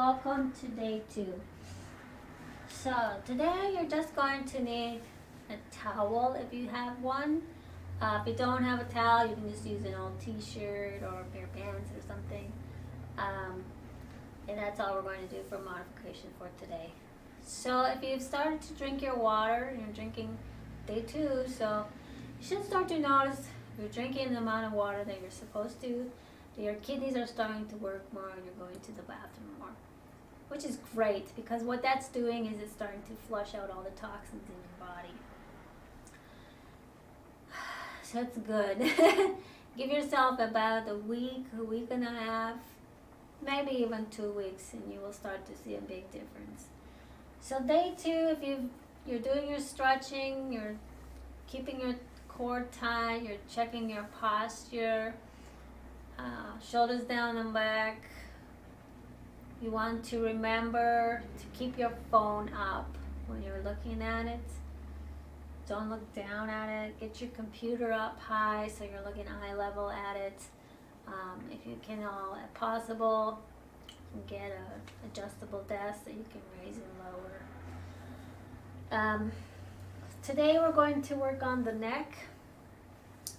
welcome to day 2. So today you're just going to need a towel if you have one. If you don't have a towel, you can just use an old t-shirt or a pair of pants or something. And that's all we're going to do for modification for today. So if you've started to drink your water, you're drinking day 2, so you should start to notice you're drinking the amount of water that you're supposed to. Your kidneys are starting to work more and you're going to the bathroom more, which is great because what that's doing is it's starting to flush out all the toxins in your body. So it's good. Give yourself about a week and a half, maybe even 2 weeks, and you will start to see a big difference. So day 2, if you're doing your stretching, you're keeping your core tight, you're checking your posture, shoulders down and back. You want to remember to keep your phone up when you're looking at it. Don't look down at it. Get your computer up high so you're looking eye level at it. If you can, all if possible, get an adjustable desk that you can raise and lower. Today we're going to work on the neck.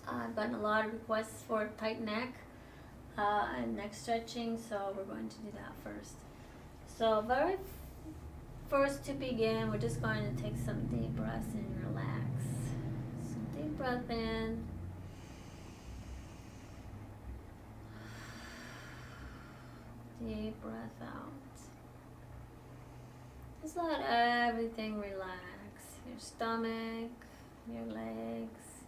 I've gotten a lot of requests for tight neck and neck stretching, so we're going to do that first. So very first to begin, we're just going to take some deep breaths and relax. So deep breath in. Deep breath out. Just let everything relax. Your stomach, your legs.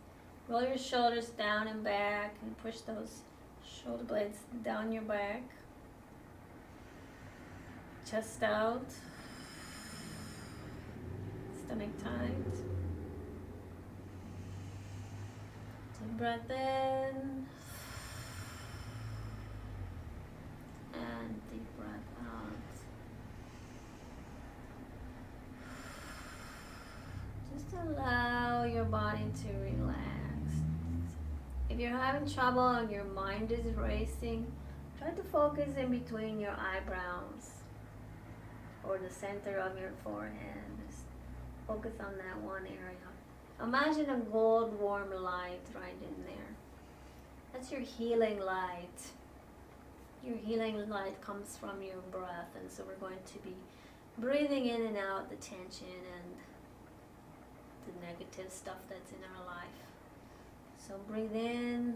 Roll your shoulders down and back and push those shoulder blades down your back. Chest out. Stomach tight. Deep breath in. And deep breath out. Just allow your body to relax. If you're having trouble and your mind is racing, try to focus in between your eyebrows or the center of your forehead. Just focus on that one area. Imagine a gold warm light right in there. That's your healing light. Your healing light comes from your breath, and so we're going to be breathing in and out the tension and the negative stuff that's in our life. So breathe in,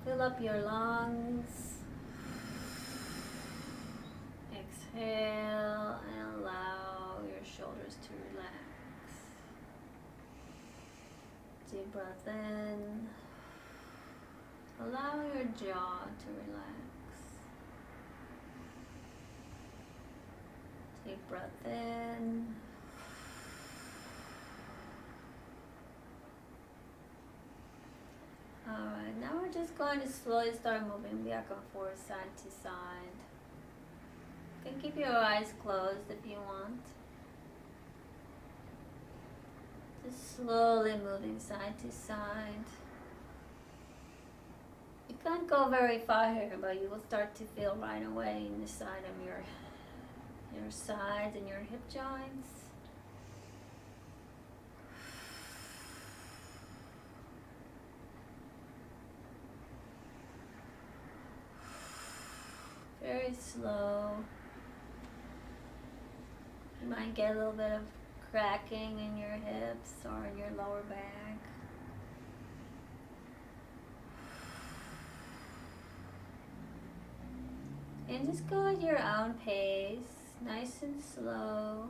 fill up your lungs, exhale, and allow your shoulders to relax. Deep breath in, allow your jaw to relax. Deep breath in. Alright, now we're just going to slowly start moving back and forth, side to side. You can keep your eyes closed if you want. Just slowly moving side to side. You can't go very far here, but you will start to feel right away in the side of your sides and your hip joints. Very slow. You might get a little bit of cracking in your hips or in your lower back. And just go at your own pace, nice and slow.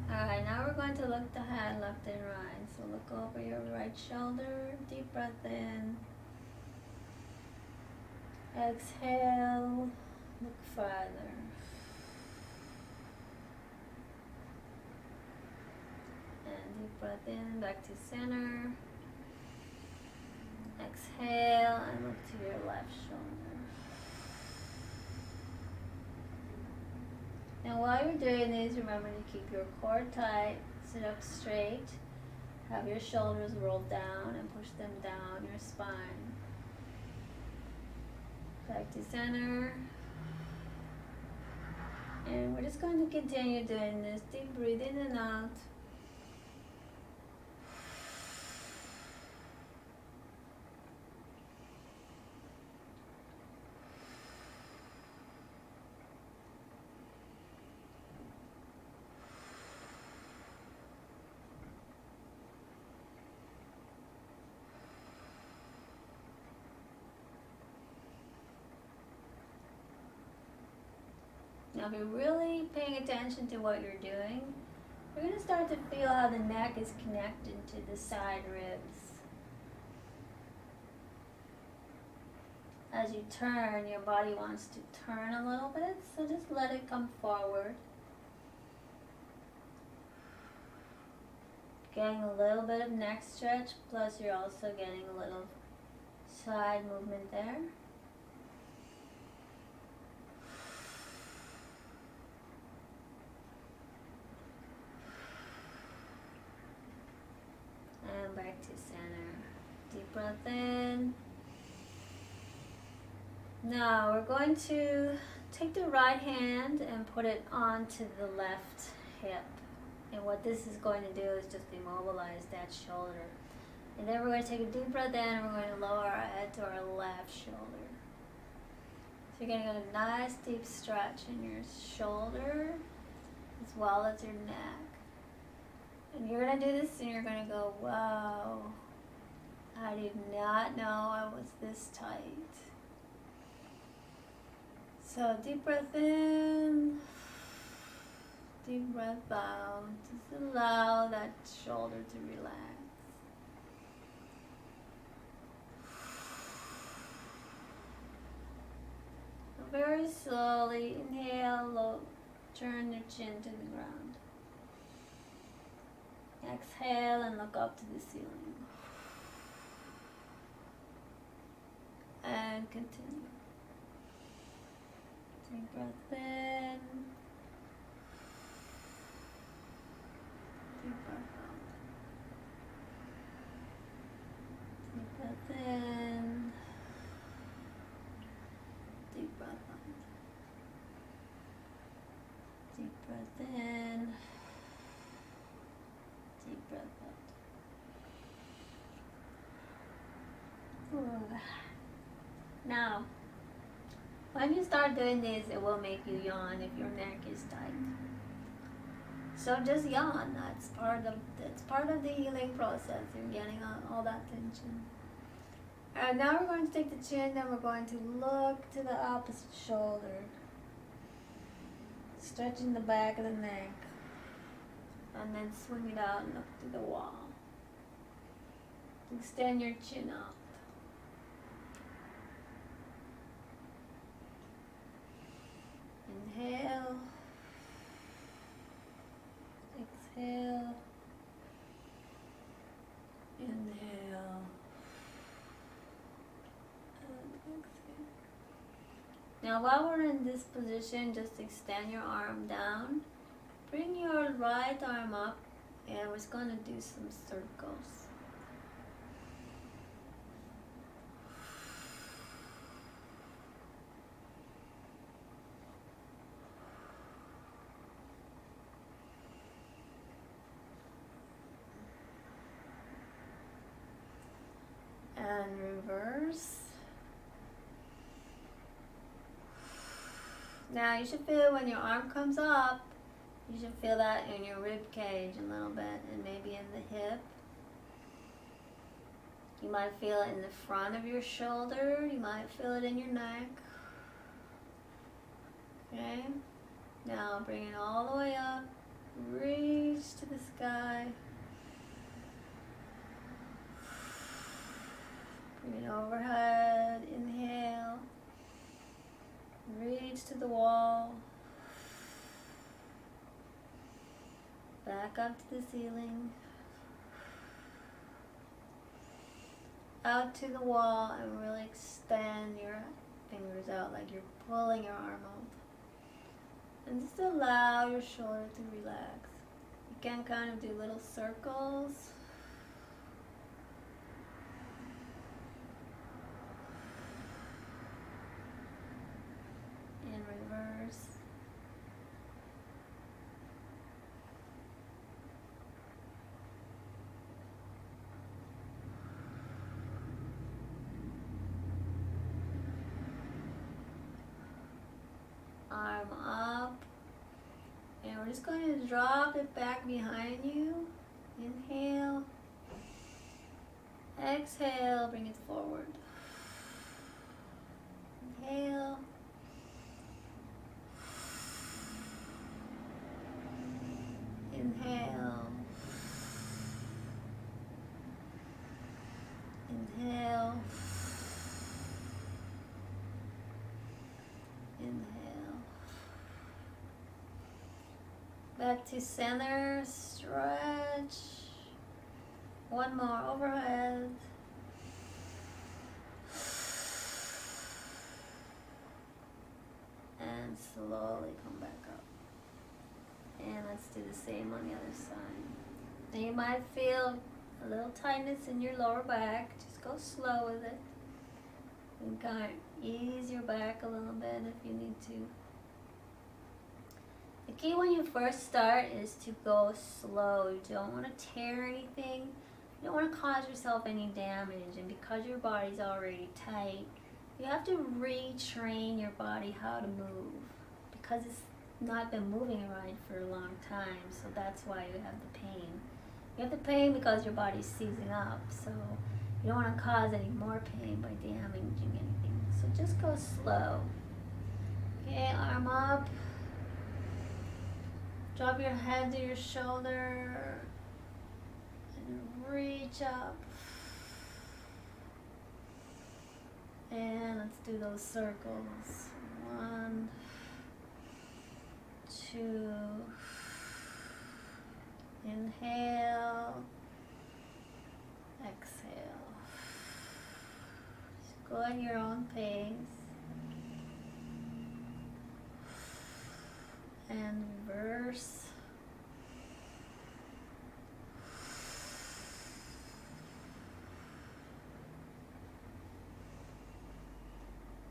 Alright, now we're going to look the head left and right. So look over your right shoulder, deep breath in. Exhale, look farther. Deep breath in, back to center. Exhale and look to your left shoulder. And while you're doing this, remember to keep your core tight, sit up straight, have your shoulders rolled down and push them down your spine. Back to center. And we're just going to continue doing this. Deep breathe in and out. Now if you're really paying attention to what you're doing, you're going to start to feel how the neck is connected to the side ribs. As you turn, your body wants to turn a little bit, so just let it come forward. Getting a little bit of neck stretch, plus you're also getting a little side movement there. And back to center. Deep breath in. Now we're going to take the right hand and put it onto the left hip. And what this is going to do is just immobilize that shoulder. And then we're going to take a deep breath in and we're going to lower our head to our left shoulder. So you're going to get a nice deep stretch in your shoulder as well as your neck. And you're going to do this and you're going to go, wow, I did not know I was this tight. So deep breath in, deep breath out. Just allow that shoulder to relax. Very slowly inhale, low, turn your chin to the ground. Exhale and look up to the ceiling. And continue. Deep breath in. Deep breath out. Deep breath in. Deep breath out. Deep breath in. Deep breath out. Ooh. Now, when you start doing this, it will make you yawn if your neck is tight. So just yawn. That's part of the healing process. You're getting all that tension. And now we're going to take the chin and we're going to look to the opposite shoulder. Stretching the back of the neck. And then swing it out and look to the wall. Extend your chin up. Inhale. Exhale. Inhale. And exhale. Now while we're in this position, just extend your arm down. Bring your right arm up and we're just going to do some circles. And reverse. Now you should feel when your arm comes up, you should feel that in your rib cage a little bit and maybe in the hip. You might feel it in the front of your shoulder. You might feel it in your neck. Okay? Now bring it all the way up. Reach to the sky. Bring it overhead. Inhale. Reach to the wall. Back up to the ceiling. out to the wall and really extend your fingers out like you're pulling your arm out. And just allow your shoulder to relax. You can kind of do little circles. In reverse. Arm up, and we're just going to drop it back behind you. Inhale, exhale, bring it forward. Inhale, inhale, inhale, inhale. Back to center, stretch. One more overhead. And slowly come back up. And let's do the same on the other side. Now you might feel a little tightness in your lower back. Just go slow with it. You can kind of ease your back a little bit if you need to. The key when you first start is to go slow. You don't want to tear anything. You don't want to cause yourself any damage. And because your body's already tight, you have to retrain your body how to move. Because it's not been moving right for a long time. So that's why you have the pain. You have the pain because your body's seizing up. So you don't want to cause any more pain by damaging anything. So just go slow. Okay, arm up. Drop your head to your shoulder and reach up. And let's do those circles. 1, 2. Inhale. Exhale. Just go at your own pace. And reverse.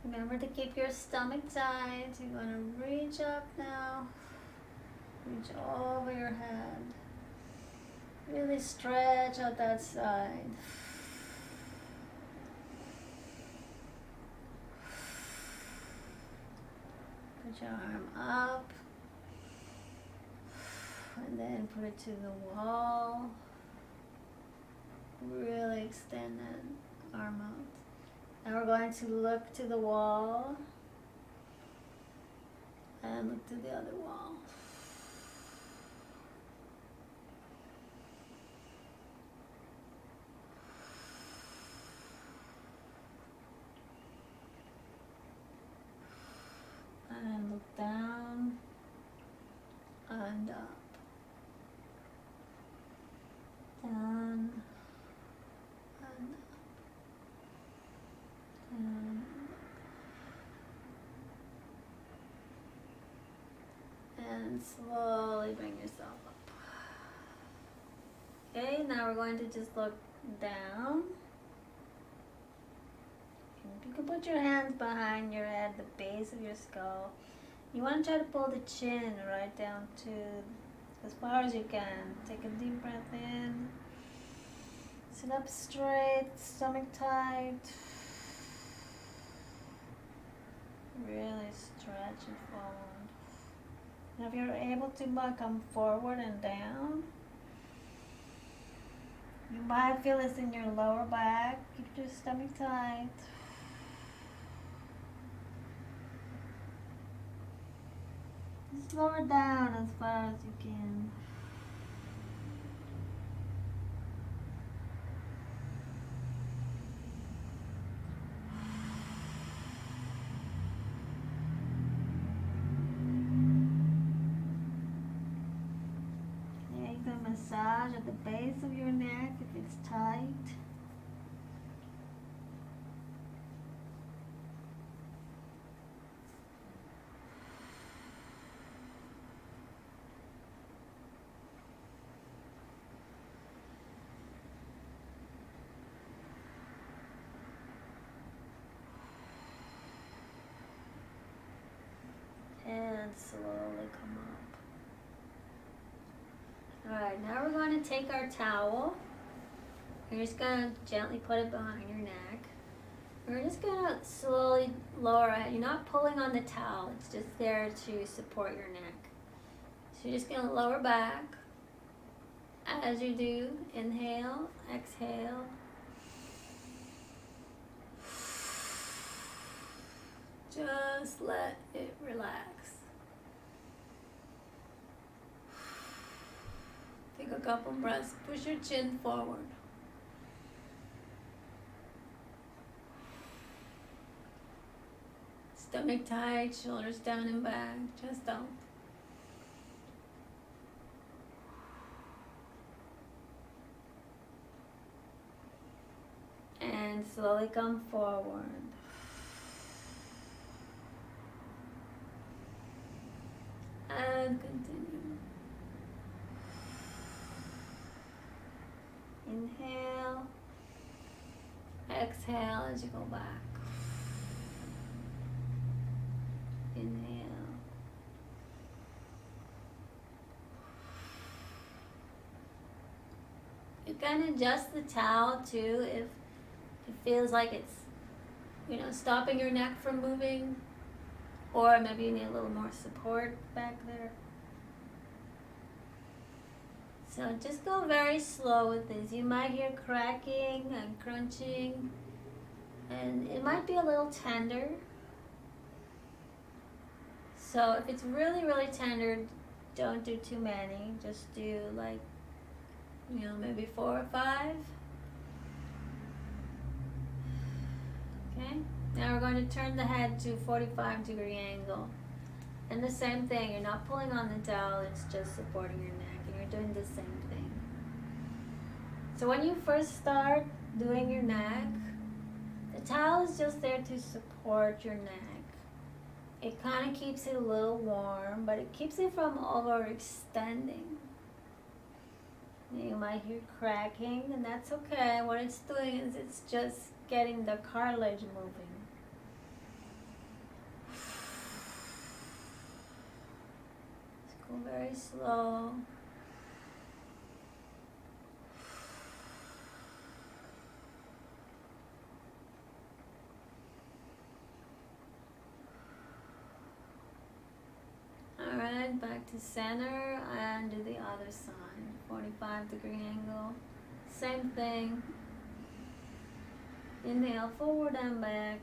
Remember to keep your stomach tight. You're going to reach up now. Reach over your head. Really stretch out that side. Put your arm up. And then put it to the wall. Really extend that arm out. Now we're going to look to the wall. And look to the other wall. And look down and up. Down and up. And slowly bring yourself up. Okay, now we're going to just look down. You can put your hands behind your head, the base of your skull. You want to try to pull the chin right down to as far as you can. Take a deep breath in. Sit up straight, stomach tight. Really stretch and forward. Now if you're able to come forward and down, you might feel this in your lower back. Keep your stomach tight. Just lower down as far as you can. Take the massage at the base of your neck if it's tight. slowly come up. Alright, now we're going to take our towel. You're just going to gently put it behind your neck. We're just going to slowly lower it. You're not pulling on the towel. It's just there to support your neck. So you're just going to lower back. As you do, inhale, exhale. Just let it relax. Take a couple breaths. Push your chin forward. Stomach tight, shoulders down and back. Just don't. And slowly come forward. And continue. Inhale. Exhale as you go back. Inhale. You can adjust the towel too if it feels like it's, stopping your neck from moving, or maybe you need a little more support back there. So just go very slow with this. You might hear cracking and crunching, and it might be a little tender. So if it's really, really tender, don't do too many. Just do like, maybe 4 or 5. Okay, now we're going to turn the head to 45-degree angle. And the same thing, you're not pulling on the towel, it's just supporting your neck, and you're doing the same thing. So when you first start doing your neck, the towel is just there to support your neck. It kind of keeps it a little warm, but it keeps it from overextending. You might hear cracking, and that's okay. What it's doing is it's just getting the cartilage moving. Just go very slow. Alright, back to center and do the other side. 45-degree angle. Same thing. Inhale, forward and back.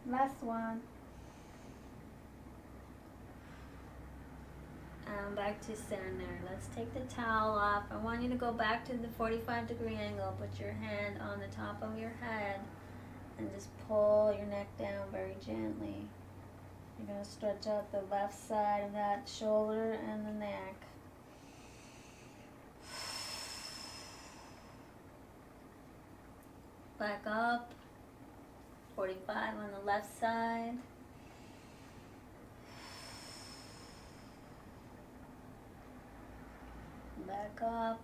Last one. And back to center. Let's take the towel off. I want you to go back to the 45-degree angle. Put your hand on the top of your head and just pull your neck down very gently. You're going to stretch out the left side of that shoulder and the neck. Back up. 45 on the left side. Back up.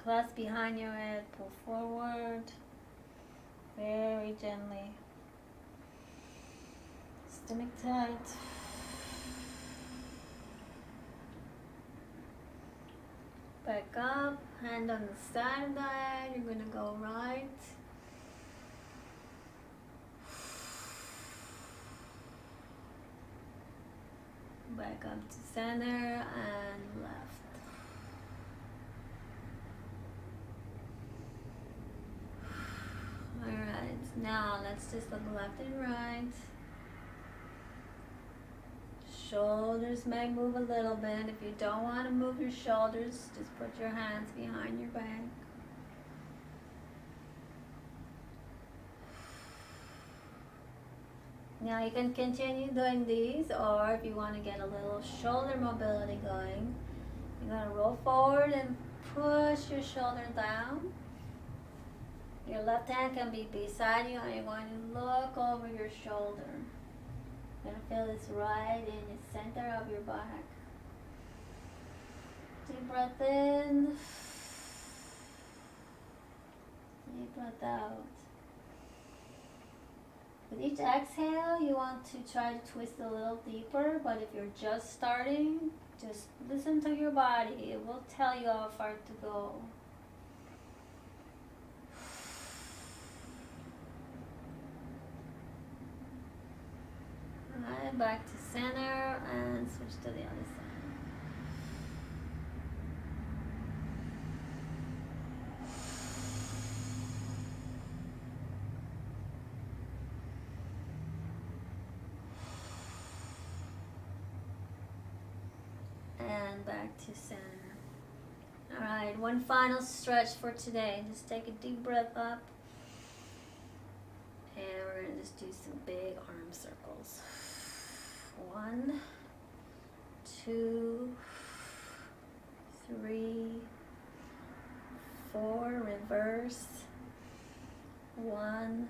Clasp behind your head. Pull forward. Very gently. Stomach tight. Back up. Hand on the side of the head. You're going to go right. Back up to center and left. Alright, now let's just look left and right. Shoulders may move a little bit. If you don't want to move your shoulders, just put your hands behind your back. Now you can continue doing these, or if you want to get a little shoulder mobility going, you're going to roll forward and push your shoulder down. Your left hand can be beside you and you're going to look over your shoulder. You're going to feel this right in the center of your back. Deep breath in. Deep breath out. With each exhale, you want to try to twist a little deeper, but if you're just starting, just listen to your body. It will tell you how far to go. Alright, back to center and switch to the other side. And back to center. Alright, one final stretch for today. Just take a deep breath up. And we're going to just do some big arm circles. 1, 2, 3, 4, reverse. 1,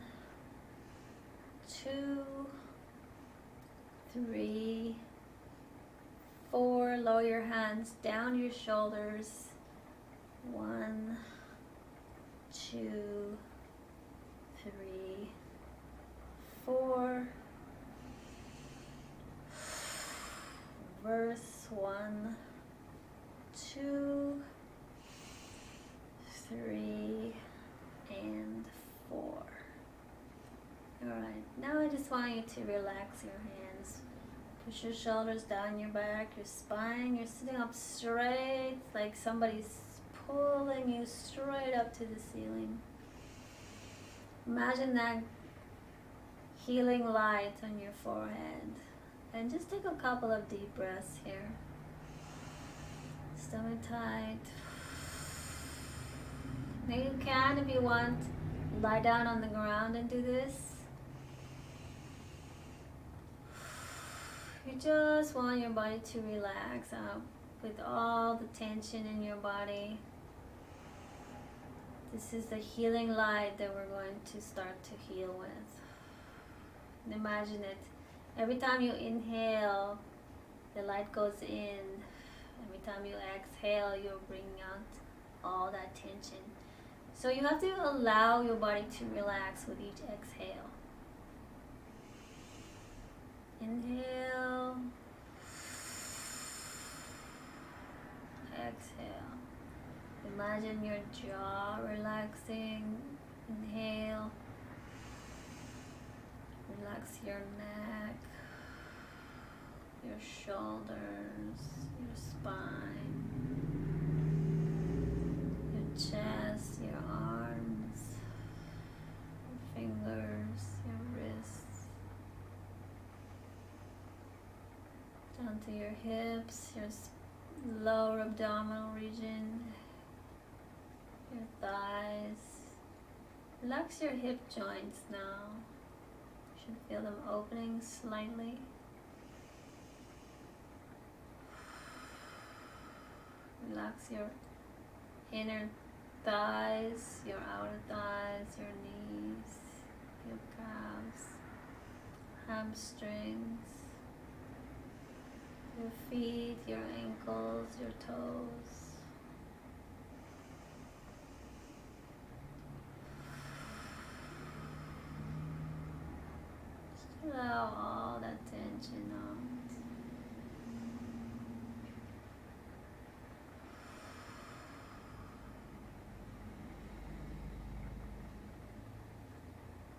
2, 3, 4. Lower your hands down your shoulders. 1, 2, 3, 4. Reverse. 1, 2, 3, and 4. Alright, now I just want you to relax your hands. Push your shoulders down your back, your spine. You're sitting up straight, like somebody's pulling you straight up to the ceiling. Imagine that healing light on your forehead. And just take a couple of deep breaths here. Stomach tight. Now you can, if you want, lie down on the ground and do this. You just want your body to relax out with all the tension in your body. This is the healing light that we're going to start to heal with. And imagine it. Every time you inhale, the light goes in. Every time you exhale, you're bringing out all that tension. So you have to allow your body to relax with each exhale. Inhale. Exhale. Imagine your jaw relaxing. Inhale. Relax your neck, your shoulders, your spine, your chest, your arms, your fingers, your wrists, down to your hips, your lower abdominal region, your thighs. Relax your hip joints now. You should feel them opening slightly. Relax your inner thighs, your outer thighs, your knees, your calves, hamstrings, your feet, your ankles, your toes. Just allow all that tension out.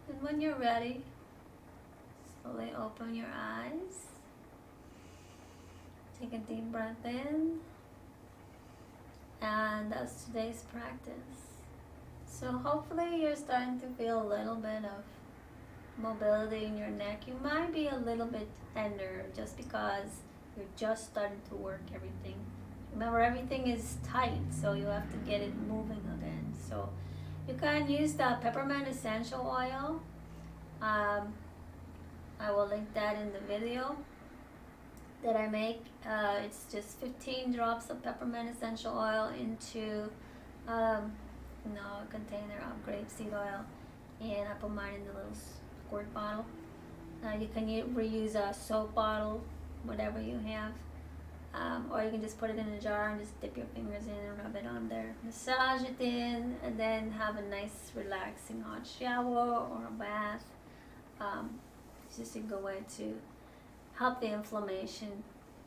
And when you're ready, slowly open your eyes. Take a deep breath in. And that's today's practice. So hopefully you're starting to feel a little bit of mobility in your neck. You might be a little bit tender just because you're just starting to work everything. Remember, everything is tight, so you have to get it moving again. So you can use the peppermint essential oil. I will link that in the video that I make. It's just 15 drops of peppermint essential oil into a container of grapeseed oil, and I put mine in the little squirt bottle. You can reuse a soap bottle, whatever you have. Or you can just put it in a jar and just dip your fingers in and rub it on there. Massage it in, and then have a nice relaxing hot shower or a bath. It's just a good way to help the inflammation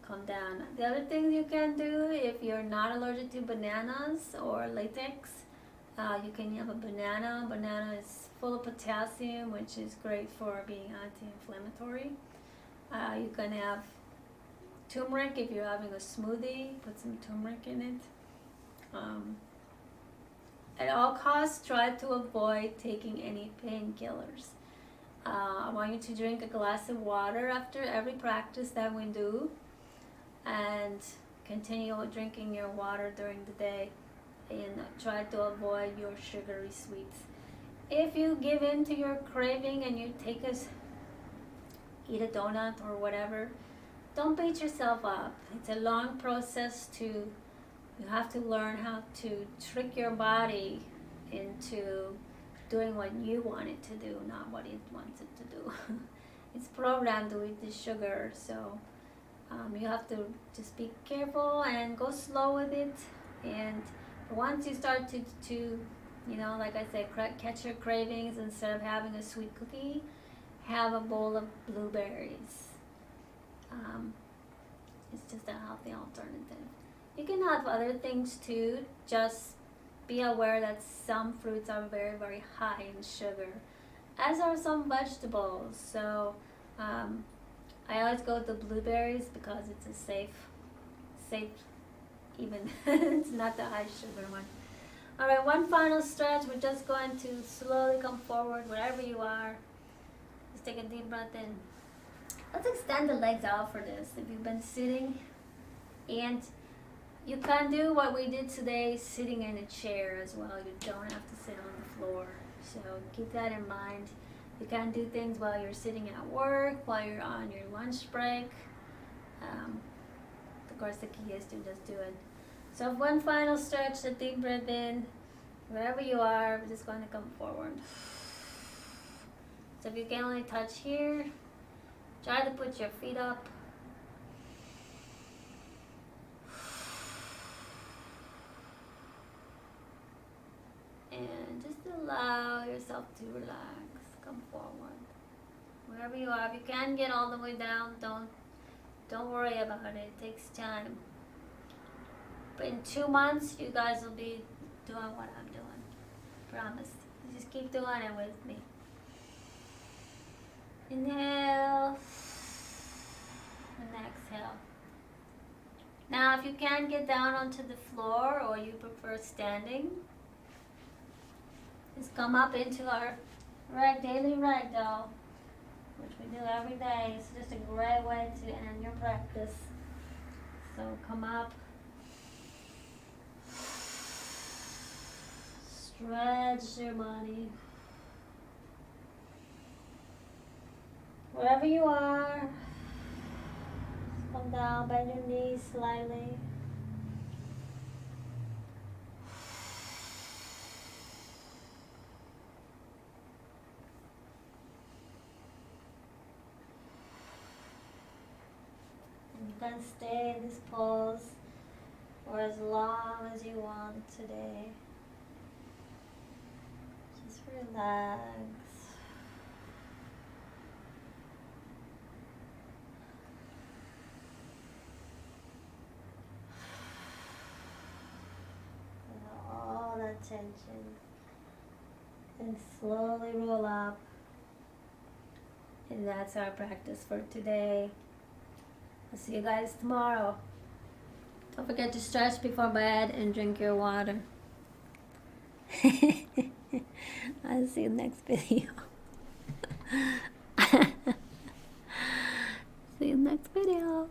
come down. The other thing you can do, if you're not allergic to bananas or latex, you can have a banana. Banana is full of potassium, which is great for being anti-inflammatory. You can have turmeric if you're having a smoothie. Put some turmeric in it. At all costs, try to avoid taking any painkillers. I want you to drink a glass of water after every practice that we do, and continue drinking your water during the day, and try to avoid your sugary sweets. If you give in to your craving and you eat a donut or whatever, don't beat yourself up. It's a long process. You have to learn how to trick your body into doing what you want it to do, not what it wants it to do. It's programmed to eat the sugar, so you have to just be careful and go slow with it. And once you start to like I said, catch your cravings, instead of having a sweet cookie, have a bowl of blueberries. It's just a healthy alternative. You can have other things too, just be aware that some fruits are very, very high in sugar, as are some vegetables. So I always go with the blueberries because it's a safe, even it's not the high sugar one. All right, one final stretch. We're just going to slowly come forward wherever you are. Just take a deep breath in. Let's extend the legs out for this. If you've been sitting, and you can do what we did today, sitting in a chair as well. You don't have to sit on the floor. So keep that in mind. You can do things while you're sitting at work, while you're on your lunch break. Of course, the key is to just do it. So one final stretch, a deep breath in. Wherever you are, we're just going to come forward. So if you can only touch here, try to put your feet up. And just allow yourself to relax. Come forward. Wherever you are, if you can get all the way down, don't worry about it. It takes time. But in 2 months, you guys will be doing what I'm doing. Promise. You just keep doing it with me. Inhale and exhale. Now, if you can't get down onto the floor, or you prefer standing, just come up into our daily ragdoll, which we do every day. It's just a great way to end your practice. So come up, stretch your body. Wherever you are, come down, bend your knees slightly. And you can stay in this pose for as long as you want today. Just relax. All that tension, and slowly roll up. And that's our practice for today. I'll see you guys tomorrow. Don't forget to stretch before bed and drink your water. I'll see you next video. See you next video.